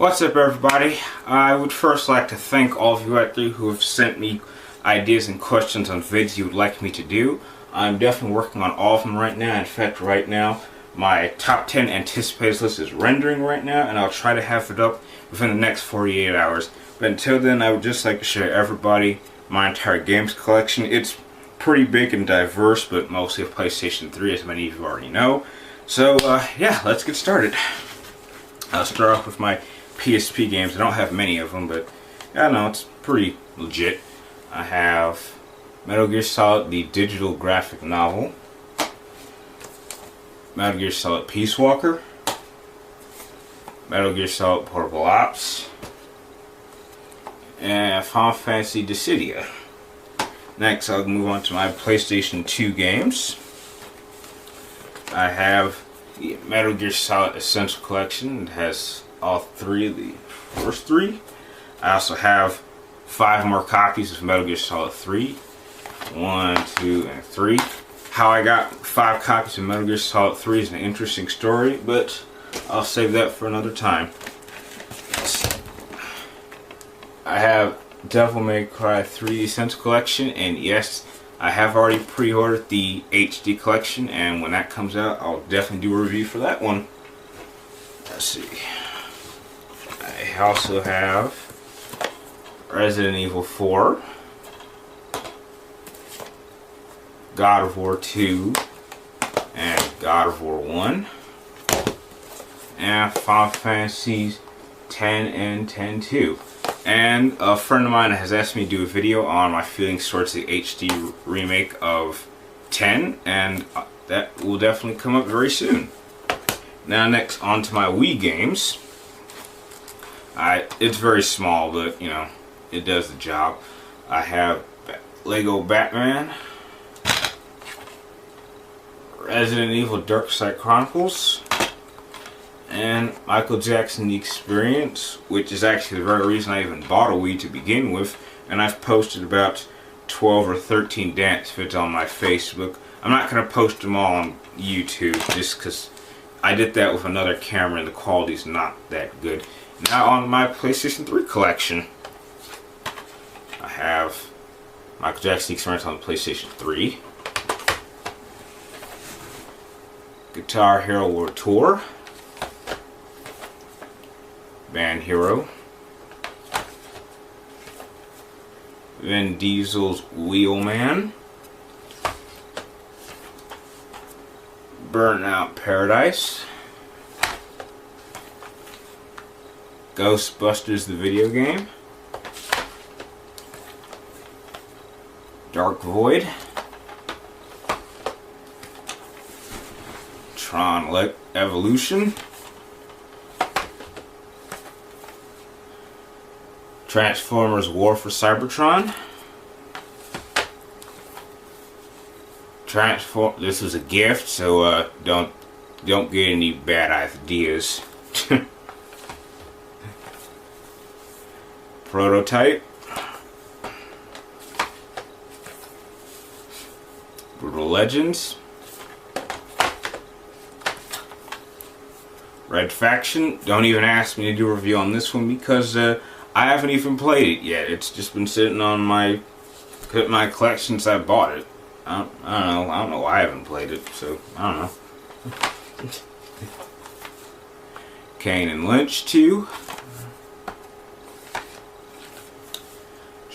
What's up, everybody? I would first like to thank all of you out there who have sent me ideas and questions on vids you would like me to do. I'm definitely working on all of them right now. In fact, right now my top 10 anticipated list is rendering right now, and I'll try to have it up within the next 48 hours. But until then, I would just like to share everybody my entire games collection. It's pretty big and diverse, but mostly of PlayStation 3, as many of you already know. So yeah, let's get started. I'll start off with my PSP games. I don't have many of them, but I know it's pretty legit. I have Metal Gear Solid, the digital graphic novel, Metal Gear Solid Peace Walker, Metal Gear Solid Portable Ops, and Final Fantasy Dissidia. Next, I'll move on to my PlayStation 2 games. I have the Metal Gear Solid Essential Collection. It has all three of the first three. I also have 5 more copies of Metal Gear Solid 3. 1, 2, and 3. How I got 5 copies of Metal Gear Solid 3 is an interesting story, but I'll save that for another time. I have Devil May Cry 3 Essential Collection, and yes, I have already pre-ordered the HD collection, and when that comes out, I'll definitely do a review for that one. Let's see. I also have Resident Evil 4, God of War 2, and God of War 1, and Final Fantasy 10 and 10-2. And a friend of mine has asked me to do a video on my feelings towards the HD remake of 10, and that will definitely come up very soon. Now next, on to my Wii games. It's very small, but you know, it does the job. I have Lego Batman, Resident Evil Dark Side Chronicles, and Michael Jackson The Experience, which is actually the very reason I even bought a Wii to begin with. And I've posted about 12 or 13 dance vids on my Facebook. I'm not going to post them all on YouTube just because I did that with another camera and the quality's not that good. Now on my PlayStation 3 collection, I have Michael Jackson The Experience on the PlayStation 3, Guitar Hero World Tour, Band Hero, Vin Diesel's Wheelman, Burnout Paradise, Ghostbusters the video game, Dark Void, Tron Evolution, Transformers War for Cybertron, This was a gift, so don't get any bad ideas. Prototype, Brutal Legends, Red Faction. Don't even ask me to do a review on this one because I haven't even played it yet. It's just been sitting on my collection since I bought it. I don't know why I haven't played it, so I don't know. Kane and Lynch 2,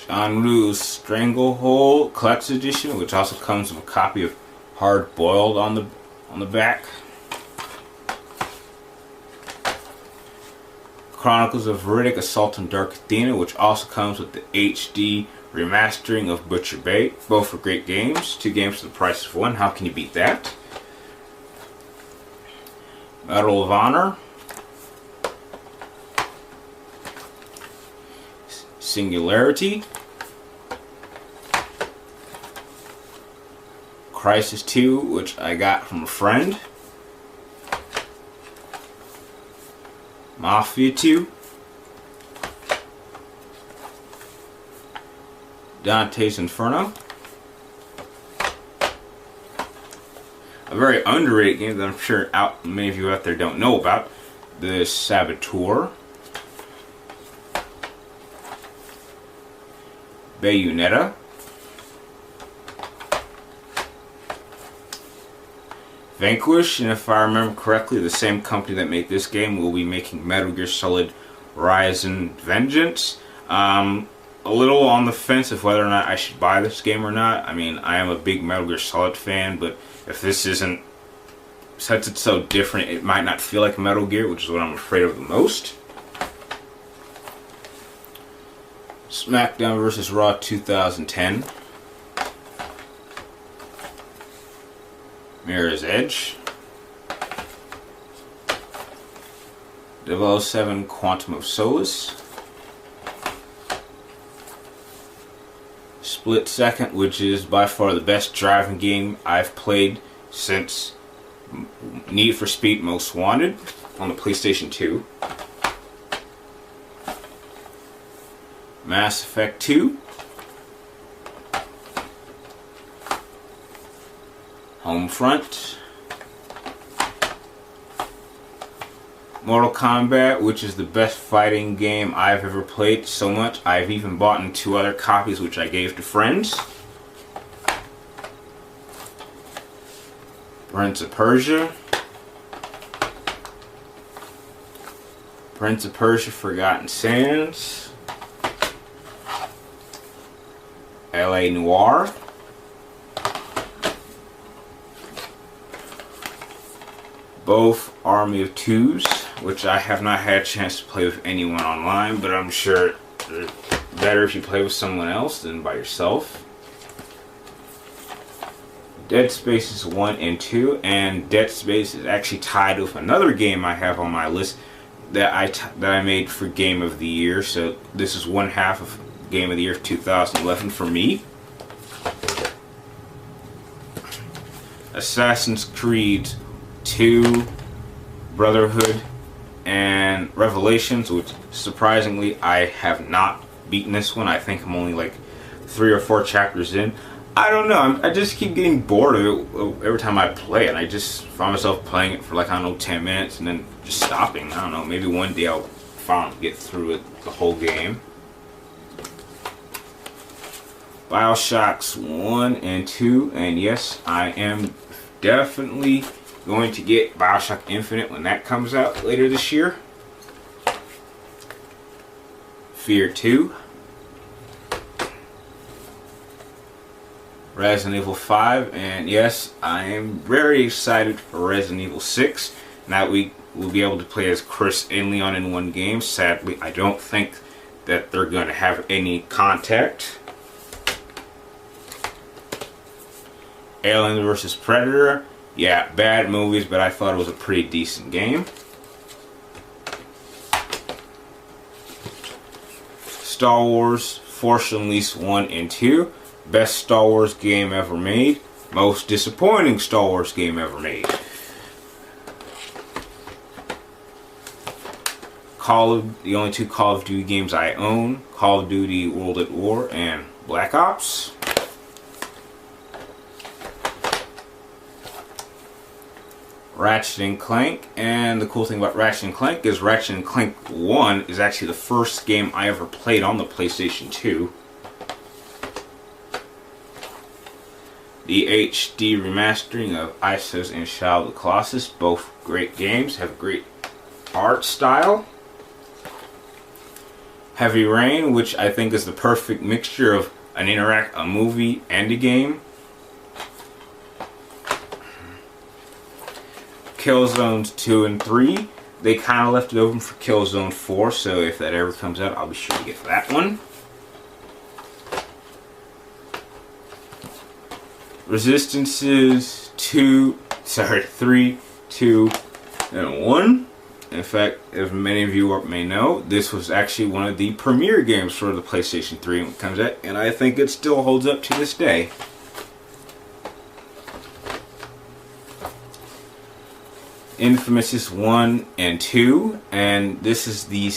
John Woo's Stranglehold Collector's Edition, which also comes with a copy of Hard Boiled on the back. Chronicles of Riddick Assault on Dark Athena, which also comes with the HD remastering of Butcher Bay. Both are great games. 2 games for the price of 1. How can you beat that? Medal of Honor, Singularity, Crisis 2, which I got from a friend, Mafia 2, Dante's Inferno, a very underrated game that I'm sure many of you out there don't know about, the Saboteur, Bayonetta, Vanquish, and if I remember correctly, the same company that made this game will be making Metal Gear Solid Horizon Vengeance. A little on the fence of whether or not I should buy this game or not. I mean, I am a big Metal Gear Solid fan, but if this isn't, since it's so different, it might not feel like Metal Gear, which is what I'm afraid of the most. SmackDown vs. Raw 2010. Mirror's Edge. 007 Quantum of Solace. Split Second, which is by far the best driving game I've played since Need for Speed Most Wanted on the PlayStation 2. Mass Effect 2. Homefront. Mortal Kombat, which is the best fighting game I've ever played so much. I've even bought 2 other copies which I gave to friends. Prince of Persia. Prince of Persia Forgotten Sands. LA Noire. Both Army of Twos, which I have not had a chance to play with anyone online, but I'm sure it's better if you play with someone else than by yourself. Dead Space 1 and 2, and Dead Space is actually tied with another game I have on my list that I made for Game of the Year. So this is one half of Game of the Year 2011 for me. Assassin's Creed 2, Brotherhood, and Revelations, which surprisingly I have not beaten this one. I think I'm only like 3 or 4 chapters in. I don't know, I just keep getting bored of it every time I play it. I just find myself playing it for like, I don't know, 10 minutes and then just stopping. I don't know, maybe one day I'll finally get through it, the whole game. Bioshocks 1 and 2, and yes, I am definitely going to get Bioshock Infinite when that comes out later this year. Fear 2. Resident Evil 5, and yes, I am very excited for Resident Evil 6. Now we will be able to play as Chris and Leon in one game. Sadly, I don't think that they're going to have any contact. Alien vs. Predator. Yeah, bad movies, but I thought it was a pretty decent game. Star Wars Force Unleashed 1 and 2. Best Star Wars game ever made. Most disappointing Star Wars game ever made. The only 2 Call of Duty games I own. Call of Duty World at War and Black Ops. Ratchet & Clank, and the cool thing about Ratchet & Clank is Ratchet & Clank 1 is actually the first game I ever played on the PlayStation 2. The HD remastering of Isos and Shadow of the Colossus, both great games, have great art style. Heavy Rain, which I think is the perfect mixture of a movie and a game. Killzone 2 and 3. They kind of left it open for Killzone 4, so if that ever comes out, I'll be sure to get that one. Resistances 3, 2, and 1. In fact, as many of you may know, this was actually one of the premier games for the PlayStation 3 when it comes out, and I think it still holds up to this day. Infamous 1 and 2, and this is the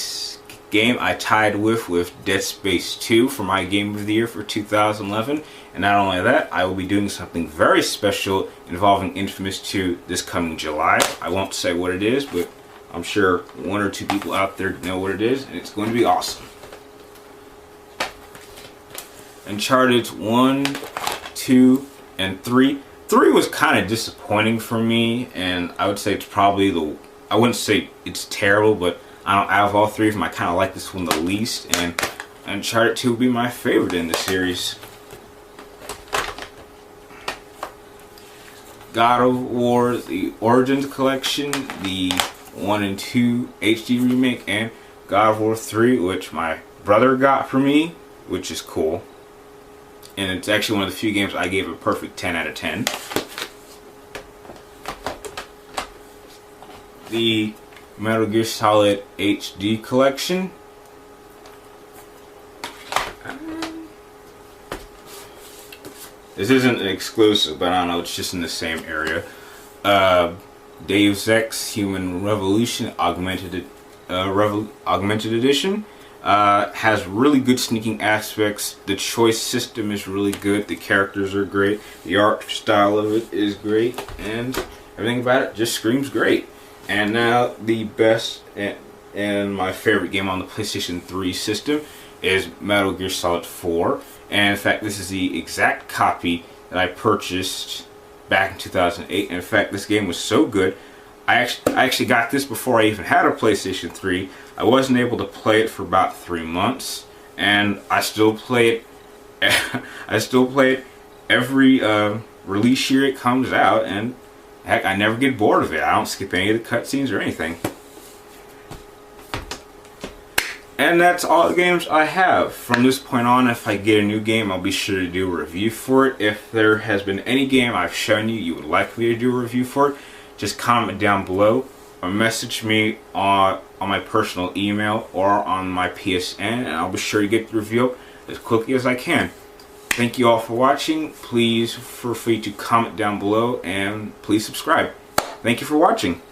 game I tied with Dead Space 2 for my Game of the Year for 2011. And not only that, I will be doing something very special involving Infamous 2 this coming July. I won't say what it is, but I'm sure 1 or 2 people out there know what it is, and it's going to be awesome. Uncharted 1, 2, and 3. 3 was kind of disappointing for me, and I would say it's probably I wouldn't say it's terrible, but out of all three of them, I kind of like this one the least, and Uncharted 2 would be my favorite in the series. God of War, the Origins Collection, the 1 and 2 HD remake, and God of War 3, which my brother got for me, which is cool. And it's actually one of the few games I gave a perfect 10 out of 10. The Metal Gear Solid HD Collection. This isn't an exclusive, but I don't know, it's just in the same area. Deus Ex Human Revolution Augmented Edition. Has really good sneaking aspects. The choice system is really good. The characters are great. The art style of it is great. And everything about it just screams great. And now the best and my favorite game on the PlayStation 3 system is Metal Gear Solid 4. And in fact, this is the exact copy that I purchased back in 2008. And in fact, this game was so good, I actually got this before I even had a PlayStation 3. I wasn't able to play it for about 3 months, and I still play it. I still play it every release year it comes out, and heck, I never get bored of it. I don't skip any of the cutscenes or anything. And that's all the games I have. From this point on, if I get a new game, I'll be sure to do a review for it. If there has been any game I've shown you would like me to do a review for it, just comment down below or message me on my personal email or on my PSN, and I'll be sure to get the review as quickly as I can. Thank you all for watching. Please feel free to comment down below and please subscribe. Thank you for watching.